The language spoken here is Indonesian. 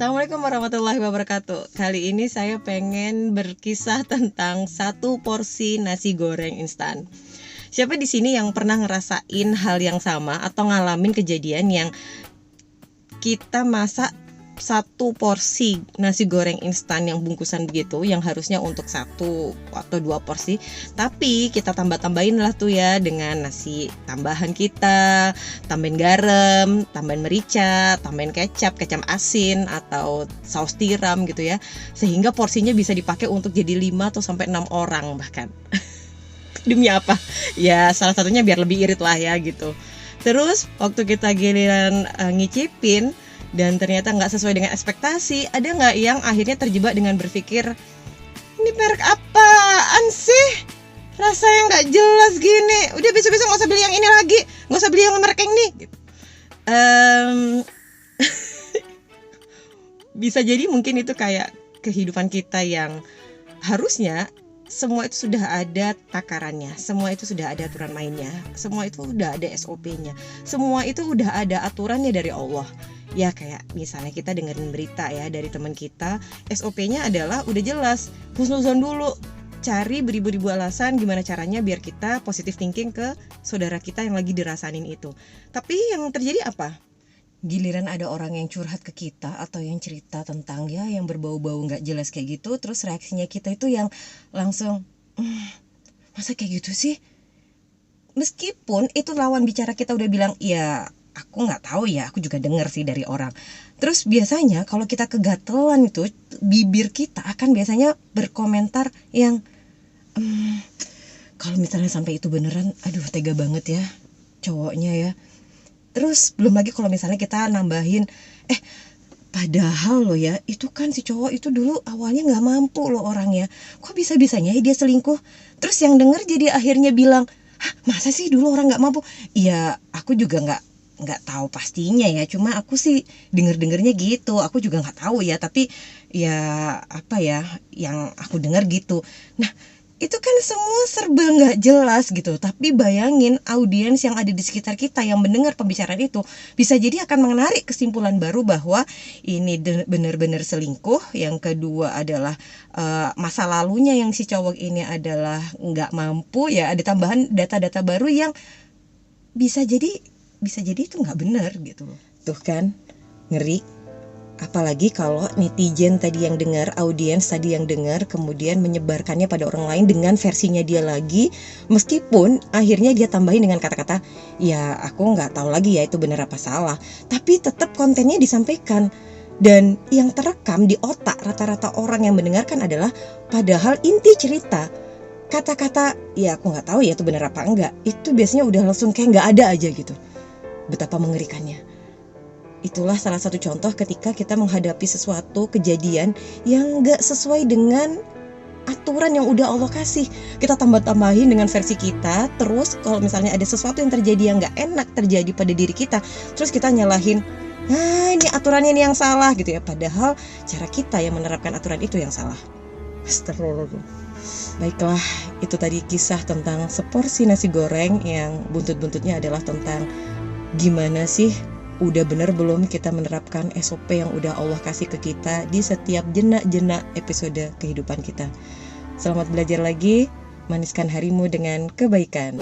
Assalamualaikum warahmatullahi wabarakatuh. Kali ini saya pengen berkisah tentang satu porsi nasi goreng instan. Siapa di sini yang pernah ngerasain hal yang sama atau ngalamin kejadian yang kita masak satu porsi nasi goreng instan yang bungkusan begitu, yang harusnya untuk satu atau dua porsi, tapi kita tambah-tambahin lah tuh ya dengan nasi tambahan kita, tambahin garam, tambahin merica, tambahin kecap asin atau saus tiram gitu ya, sehingga porsinya bisa dipakai untuk jadi 5 atau sampai 6 orang bahkan. Demi apa? Ya salah satunya biar lebih irit lah ya gitu. Terus waktu kita giliran ngicipin dan ternyata nggak sesuai dengan ekspektasi, ada nggak yang akhirnya terjebak dengan berpikir, ini merek apaan sih? Rasanya nggak jelas gini. Udah besok-besok nggak usah beli yang ini lagi, nggak usah beli yang merek yang ini. Gitu. Bisa jadi mungkin itu kayak kehidupan kita yang harusnya semua itu sudah ada takarannya, semua itu sudah ada aturan mainnya, semua itu udah ada SOP-nya, semua itu udah ada aturannya dari Allah. Ya kayak misalnya kita dengerin berita ya dari teman kita, SOP-nya adalah udah jelas, husnuzon dulu, cari beribu-ribu alasan gimana caranya biar kita positive thinking ke saudara kita yang lagi dirasain itu. Tapi yang terjadi apa? Giliran ada orang yang curhat ke kita atau yang cerita tentang ya yang berbau-bau gak jelas kayak gitu, terus reaksinya kita itu yang langsung masa kayak gitu sih? Meskipun itu lawan bicara kita udah bilang, ya aku gak tahu ya, aku juga denger sih dari orang. Terus biasanya kalau kita kegatelan itu, bibir kita akan biasanya berkomentar yang kalau misalnya sampai itu beneran, aduh tega banget ya cowoknya ya. Terus belum lagi kalau misalnya kita nambahin, padahal loh ya, itu kan si cowok itu dulu awalnya gak mampu loh orangnya, kok bisa-bisanya dia selingkuh. Terus yang denger jadi akhirnya bilang, hah masa sih dulu orang gak mampu? Iya aku juga gak tahu pastinya ya, cuma aku sih denger-dengernya gitu, aku juga gak tahu ya, tapi ya apa ya yang aku dengar gitu. Nah itu kan semua serba gak jelas gitu. Tapi bayangin audiens yang ada di sekitar kita yang mendengar pembicaraan itu bisa jadi akan menarik kesimpulan baru bahwa ini benar-benar selingkuh. Yang kedua adalah masa lalunya yang si cowok ini adalah gak mampu ya. Ada tambahan data-data baru yang bisa jadi itu gak benar gitu. Tuh kan ngeri. Apalagi kalau netizen tadi yang dengar, audiens tadi yang dengar, kemudian menyebarkannya pada orang lain dengan versinya dia lagi, meskipun akhirnya dia tambahin dengan kata-kata, ya aku nggak tahu lagi ya itu benar apa salah, tapi tetap kontennya disampaikan. Dan yang terekam di otak rata-rata orang yang mendengarkan adalah, padahal inti cerita, kata-kata, ya aku nggak tahu ya itu benar apa enggak, itu biasanya udah langsung kayak nggak ada aja gitu. Betapa mengerikannya. Itulah salah satu contoh ketika kita menghadapi sesuatu kejadian yang gak sesuai dengan aturan yang udah Allah kasih. Kita tambah-tambahin dengan versi kita. Terus kalau misalnya ada sesuatu yang terjadi yang gak enak terjadi pada diri kita, terus kita nyalahin, ini aturannya ini yang salah gitu ya. Padahal cara kita yang menerapkan aturan itu yang salah. Astagfirullah. Baiklah, itu tadi kisah tentang seporsi nasi goreng yang buntut-buntutnya adalah tentang gimana sih udah bener belum kita menerapkan SOP yang udah Allah kasih ke kita di setiap jenak-jenak episode kehidupan kita. Selamat belajar lagi, maniskan harimu dengan kebaikan.